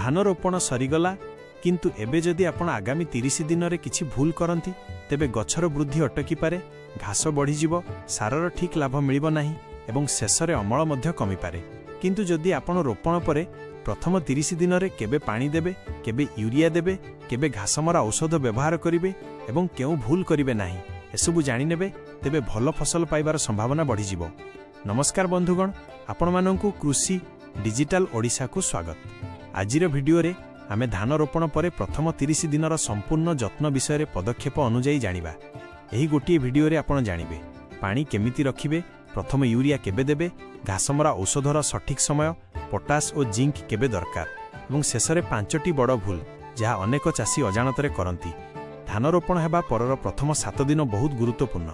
धान रोपण सरीगला किंतु एबे जदि आपण आगामी 30 दिन रे किछि भूल करंती तेबे गछर वृद्धि अटकी पारे, घास बढ़ीजिव, सारर ठीक लाभ मिलिब नाही एवं शेषरे अमल मध्य कमी पारे। किंतु जदि आपण रोपण परे प्रथम 30 दिन रे केबे पानी देबे, केबे यूरिया देबे, केबे घासमरा औषध व्यवहार करिवे एवं केउ भूल करिवे नाही एसबु जानि नेबे तेबे भल फसल पाइबार संभावना बढ़ीजिव। नमस्कार बंधुगण, आपण माननकु कृषि डिजिटल ओडिशा को स्वागत। आजिर भिडियो रे आमे धान रोपण परे प्रथम 30 दिनर संपूर्ण जत्न विषय रे पदक्षेप अनुଯାयी जानिबा। एही गोटिए भिडियो रे आपण जानिबे पानी केमिति रखिबे, प्रथम यूरिया केबे देबे, घासमरा औषधर सठिक समय, पोटास और जिंक केबे दरकार एवं शेषरे 5टी बड़ भूल जहाँ अनेक चाषी अजाणतरे करंती। धान रोपण हेबा परर प्रथम 7 दिन बहुत गुरुत्वपूर्ण।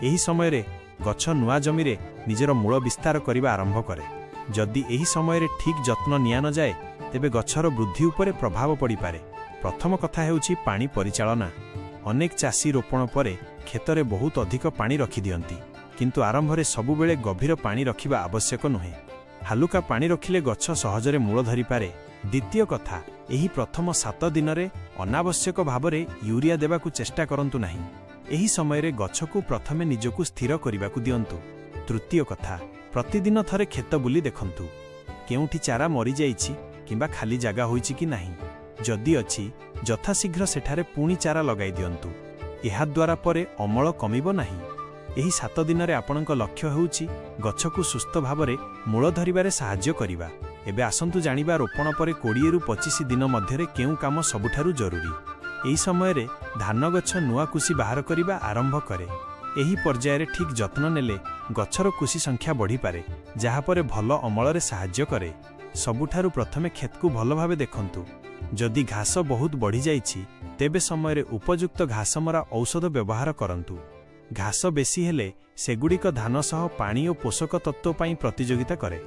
एही समय रे गछ नुआ जमी रे निजर मूल विस्तार करिबा आरंभ करे। जदि एही समय रे ठीक जत्न निया न जाए तेबे गछर वृद्धि उपरे प्रभाव पड़ी पारे। प्रथम कथा हेउछि पानी परिचालना। अनेक चाषी रोपण परे खेतरे बहुत अधिक पानी रखि दियंती, किंतु आरंभ रे सबु बेले गभीर पानी रखिबा आवश्यक नुहे। हालुका पानी रखिले गछ सहजरे मूल धरि पारे। द्वितीय कथा, एही प्रथम 7 दिन रे अनावश्यक भावरे यूरिया देबाकू चेष्टा करंतु नाही। एही समय रे गछकू प्रथमे निजकू स्थिर करिबाकू दियंतु। तृतीय कथा, प्रतिदिन थरे खेत बुली देखंतु केउठी चारा मरि जाइछि किंबा खाली जागा होइछि कि नाही। जदि अछि यथाशीघ्र सेठारे पुणी चारा लगाई दियंतु। एहा द्वारा परे अमल कमिबो नाही। एही 7 दिन रे आपणक लक्ष्य हेउछि गछकू सुस्थ भावरे मूल धरिबारे सहाय्य करिबा। एबे आसंतु जानिबा रोपण परे 20 रु 25 दिन मध्यरे केउ काम सबुठारु जरूरी। एही समय रे धान गछ नुआ कुशी बाहर करिबा आरंभ करे। एही पर्याय रे ठीक जत्न नेले गछर कुशी संख्या बढ़ी पारे, जहा परे भल अमल रे सहाय्य करे। सबुठारु प्रथमे खेत को भल भावे देखंतु। जदि घास बहुत बढ़ी जाइछि तेबे समय रे उपयुक्त घासमरा औषध व्यवहार करंतु। घास बेसी हेले सेगुड़िक धान सह पानी और पोषक तत्व पाई प्रतियोगिता करे।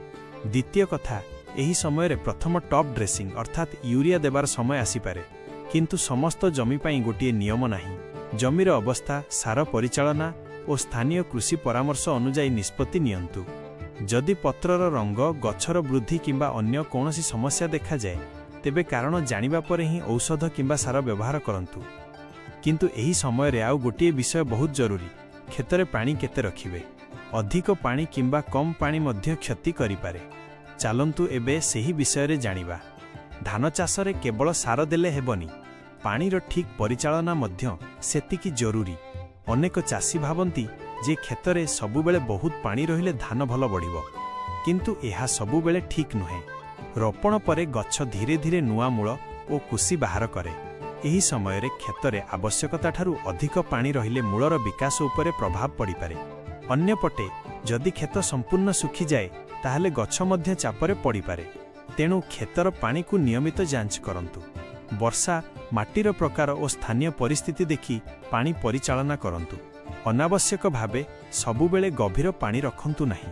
द्वितीय कथा, एही समय रे प्रथम टॉप ड्रेसिंग अर्थात यूरिया देबार समय आसी पारे, किंतु समस्त जमी पाई गोटिए नियम नाही। जमीर अवस्था, सार परिचालना और स्थानीय कृषि परामर्श अनुଯାयी निष्पत्ति नियंतु। जदि पत्रर रंग, गछर वृद्धि किंबा अन्य कौनसी समस्या देखा जाए तेबे कारण जानिबा परे ही औषध किंबा सार व्यवहार करंतु। किंतु एही समय रे आउ गोटिए विषय बहुत जरूरी, खेतरे पानी केते रखिबे। अधिक पानी किंबा कम पानी मध्य क्षति करि पारे। चालंतु एबे सेही विषय रे जानिबा। धान चाष रे केवल सार देले हेबनी, पानीर ठीक परिचालना मध्य सेतिकी जरूरी। अनेक चाषी भावंती जे खेतरे सबुबेले बहुत पानी रहिले धान भल बढ़िबो, किंतु एहा सबुबेले ठीक नुहे। रोपण परे गछ धीरे धीरे नुआ मूल और कुशी बाहर करे। एही समय रे खेतरे आवश्यकता ठारू अधिक पानी रहिले मूलर विकास उपरे प्रभाव पड़ी पारे। अन्य पटे जदि खेत संपूर्ण सुखी जाए ताहले गछ मध्य चापरे पड़ी पारे। तेणु खेतर पानी को नियमित जांच करंतु। वर्षा, माटीर प्रकार और स्थानीय परिस्थिति देखि पानी परिचालना करंतु। अनावश्यक भावे सबुबेले गभीर पानी रखंतु नाही।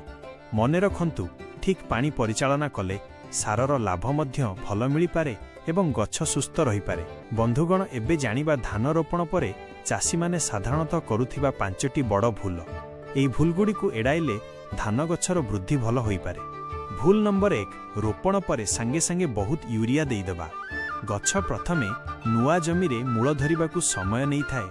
मने रखंतु, ठीक पानी परिचालना कले सारर लाभ मध्य भल मिली पारे एवं गछ सुस्थ रही पारे। बंधुगण, एबे जानिबा धान रोपण परे चाषी माने साधारणतः करुथिबा 5टी बड़ भूल। एई भूलगुडी को एडाइले धान गछर वृद्धि भल होई पारे। भूल नंबर 1, रोपण परे सांगे सांगे बहुत यूरिया देई देबा। गछ प्रथमे नुआ जमी रे मूल धरिबाकू समय नहीं थाए,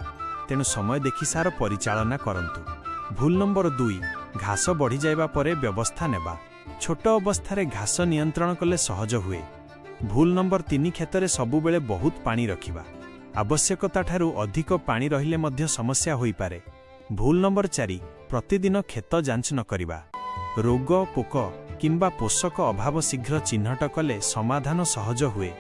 तेणु समय देखि सार परिचालना करंतु। भूल नंबर 2, घास बढ़ी जाइबा परे व्यवस्था नेबा। छोट अवस्थारे घास नियंत्रण कले सहज हुए। भूल नंबर 3, खेतरे सबुबेले बहुत पानी रखिबा। आवश्यकता ठारू अधिक पानी रहिले मध्य समस्या होई पारे। भूल नंबर 4, प्रतिदिन खेत जांच न करिबा। रोग, पोक किंबा पोषक अभाव शीघ्र चिन्हट कले समाधान सहज हुए।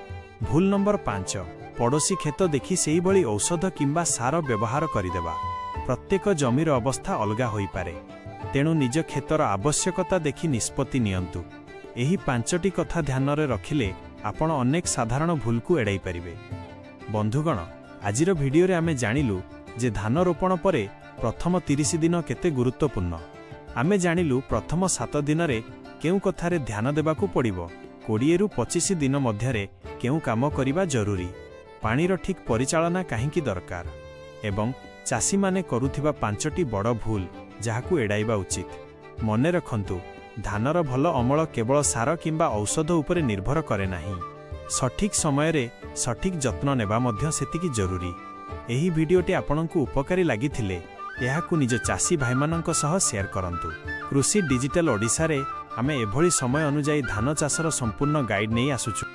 भूल नंबर 5, पड़ोसी खेत देखि सेही भली औषध किंबा सार व्यवहार करिदेबा। प्रत्येक जमीर अवस्था अलगा होई पारे, तेणु निज खेतर आवश्यकता देखि निष्पत्ति नियंतु। एही 5टी कथा ध्यान रे रखिले आपण अनेक साधारण भूल को एड़ाई पारिबे। बंधुगण, आजिर भिडियो रे आमे जानिलु जे धान रोपण परे प्रथम 30 दिन केते गुरुत्वपूर्ण। आमे जानिलु प्रथम 7 दिन रे केउ कथारे ध्यान देबाकू पड़िबो। 20 रु 25 दिन मध्यरे केउ काम करिबा जरूरी। पानीर ठीक परिचालना काहींकी दरकार एवं चाषी माने करुथिबा 5टी बड़ भूल जाहाकू एड़ाइबा उचित। मने रखंतु, धानर भल अमल केवल सार किंबा औषध उपरे निर्भर करे नाही। ସଠିକ୍ ସମୟରେ ସଠିକ୍ ଯତ୍ନ ନେବା ମଧ୍ୟ ସେତିକି ଜରୁରୀ। ଏହି ଭିଡିଓଟି ଆପଣଙ୍କୁ ଉପକାରୀ ଲାଗିଥିଲେ ଏହାକୁ ନିଜ ଚାଷୀ ଭାଇମାନଙ୍କ ସହ ସେୟାର କରନ୍ତୁ। କୃଷି ଡିଜିଟାଲ ଓଡ଼ିଶାରେ ଆମେ ଏଭଳି ସମୟ ଅନୁଯାୟୀ ଧାନ ଚାଷର ସମ୍ପୂର୍ଣ୍ଣ ଗାଇଡ୍ ନେଇ ଆସୁଛୁ।